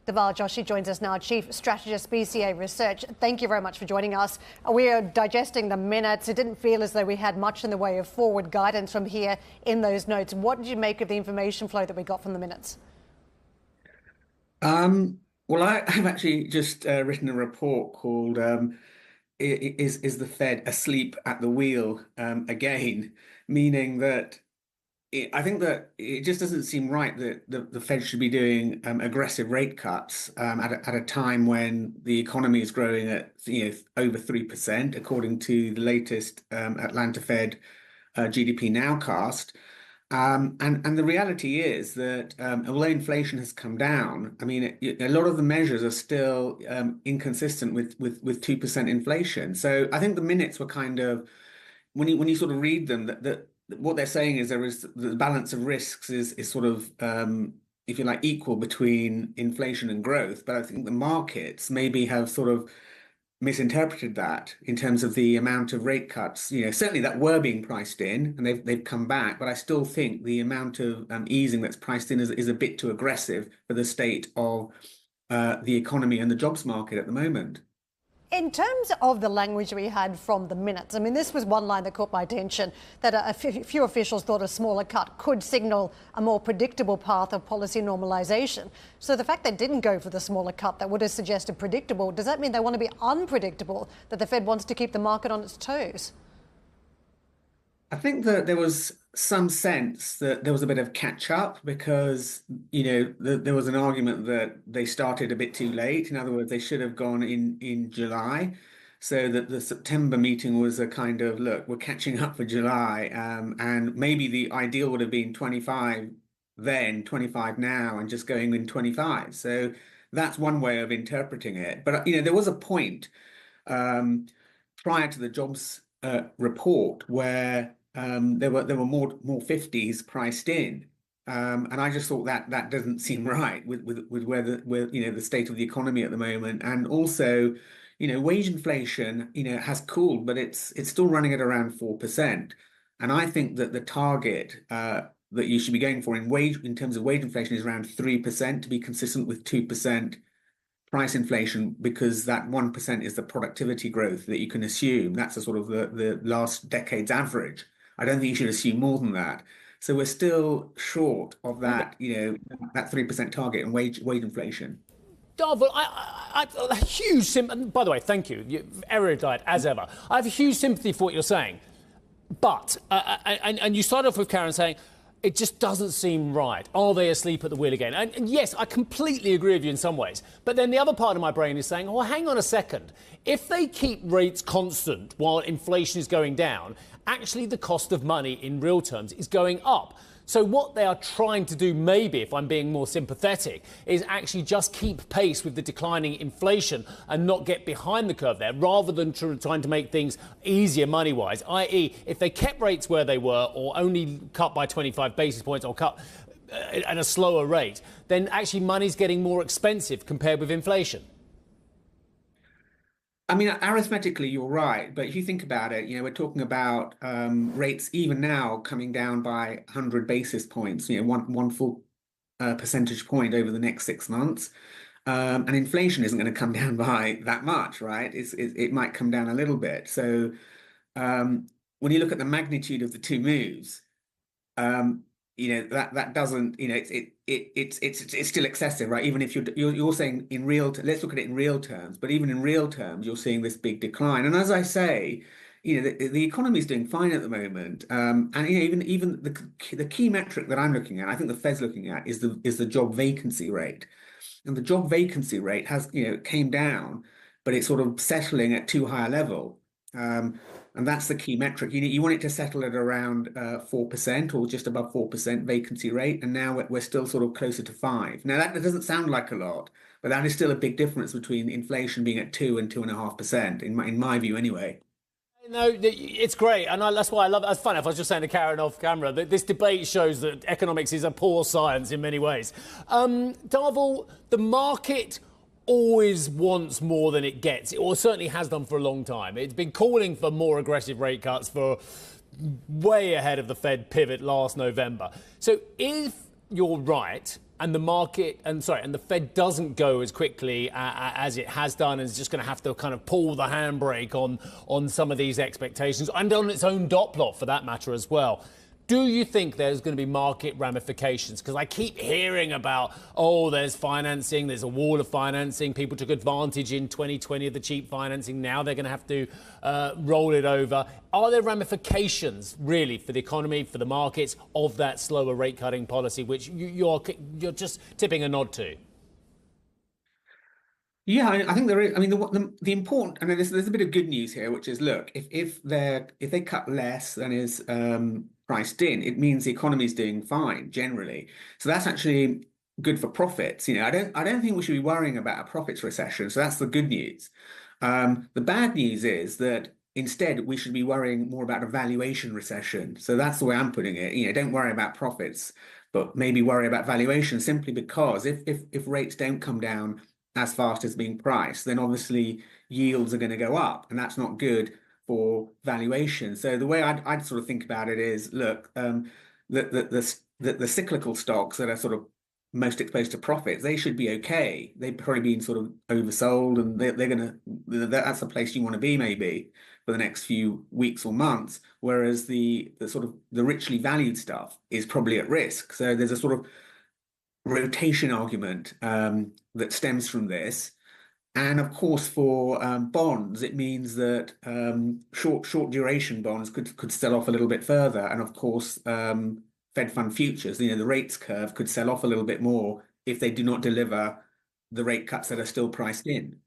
Dhaval Joshi joins us now, Chief Strategist, BCA Research. Thank you very much for joining us. We are digesting the minutes. It didn't feel as though we had much in the way of forward guidance from here in those notes. What did you make of the information flow that we got from the minutes? Well, I've actually just written a report called "Is the Fed Asleep at the Wheel Again?" Meaning that I think that it just doesn't seem right that the Fed should be doing aggressive rate cuts at a time when the economy is growing at over 3%, according to the latest Atlanta Fed GDP nowcast. And the reality is that although inflation has come down, I mean, a lot of the measures are still inconsistent with 2% inflation. So I think the minutes were kind of, when you sort of read them, that what they're saying is the balance of risks is sort of, if you like, equal between inflation and growth. But I think the markets maybe have sort of misinterpreted that in terms of the amount of rate cuts, certainly that were being priced in, and they've come back. But I still think the amount of easing that's priced in is a bit too aggressive for the state of the economy and the jobs market at the moment. In terms of the language we had from the minutes, I mean, this was one line that caught my attention, that a few officials thought a smaller cut could signal a more predictable path of policy normalisation. So the fact they didn't go for the smaller cut that would have suggested predictable, does that mean they want to be unpredictable, that the Fed wants to keep the market on its toes? I think that there was some sense that there was a bit of catch up because, there was an argument that they started a bit too late. In other words, they should have gone in July. So that the September meeting was a kind of, look, we're catching up for July. And maybe the ideal would have been 25 then, 25 now, and just going in 25. So that's one way of interpreting it. But, there was a point prior to the jobs report where there were more 50s priced in, and I just thought that doesn't seem right with where the state of the economy at the moment, and also wage inflation has cooled, but it's still running at around 4%, and I think that the target that you should be going for in terms of wage inflation is around 3% to be consistent with 2% price inflation, because that 1% is the productivity growth that you can assume. That's a sort of the last decade's average. I don't think you should assume more than that. So we're still short of that, that 3% target in wage inflation. Dhaval, I a huge sympathy. By the way, thank you. You're erudite as ever. I have a huge sympathy for what you're saying. But, and you start off with Karen saying, it just doesn't seem right. Are they asleep at the wheel again? And yes, I completely agree with you in some ways. But then the other part of my brain is saying, well, hang on a second. If they keep rates constant while inflation is going down, actually the cost of money in real terms is going up. So what they are trying to do, maybe, if I'm being more sympathetic, is actually just keep pace with the declining inflation and not get behind the curve there, rather than trying to make things easier money-wise, i.e. if they kept rates where they were or only cut by 25 basis points or cut at a slower rate, then actually money's getting more expensive compared with inflation. I mean, arithmetically, you're right. But if you think about it, we're talking about rates even now coming down by 100 basis points, one full percentage point over the next 6 months. And inflation isn't going to come down by that much, right? It might come down a little bit. So when you look at the magnitude of the two moves, that doesn't, it's still excessive, right? Even if you're saying in let's look at it in real terms, but even in real terms, you're seeing this big decline. And as I say, the economy is doing fine at the moment. And even the key metric that I'm looking at, I think the Fed's looking at, is the job vacancy rate. And the job vacancy rate has, came down, but it's sort of settling at too high a level. And that's the key metric. You want it to settle at around 4% or just above 4% vacancy rate. And now we're still sort of closer to 5%. Now, that doesn't sound like a lot, but that is still a big difference between inflation being at 2 and 2.5%, in my view, anyway. No, it's great. And that's why I love it. It's funny, if I was just saying to Karen off camera, that this debate shows that economics is a poor science in many ways. Dhaval, the market always wants more than it gets, or certainly has done for a long time. It's been calling for more aggressive rate cuts for way ahead of the Fed pivot last November. So if you're right, and the market, and the Fed doesn't go as quickly as it has done, and is just going to have to kind of pull the handbrake on some of these expectations, and on its own dot plot for that matter as well. Do you think there's going to be market ramifications? Because I keep hearing about, there's financing, there's a wall of financing. People took advantage in 2020 of the cheap financing. Now they're going to have to roll it over. Are there ramifications, really, for the economy, for the markets, of that slower rate cutting policy, which you're just tipping a nod to? Yeah, I think there is. I mean, the important. I mean, there's a bit of good news here, which is, look, if they cut less than is priced in, it means the economy is doing fine generally. So that's actually good for profits. I don't think we should be worrying about a profits recession. So that's the good news. The bad news is that instead we should be worrying more about a valuation recession. So that's the way I'm putting it. Don't worry about profits, but maybe worry about valuation, simply because if rates don't come down as fast as being priced, then obviously yields are going to go up, and that's not good for valuation. So the way I'd sort of think about it is, look, the cyclical stocks that are sort of most exposed to profits, they should be okay. They've probably been sort of oversold, and that's the place you want to be maybe for the next few weeks or months. Whereas the sort of the richly valued stuff is probably at risk. So there's a sort of rotation argument that stems from this. And of course, for bonds, it means that short duration bonds could sell off a little bit further. And of course, Fed fund futures, the rates curve could sell off a little bit more if they do not deliver the rate cuts that are still priced in.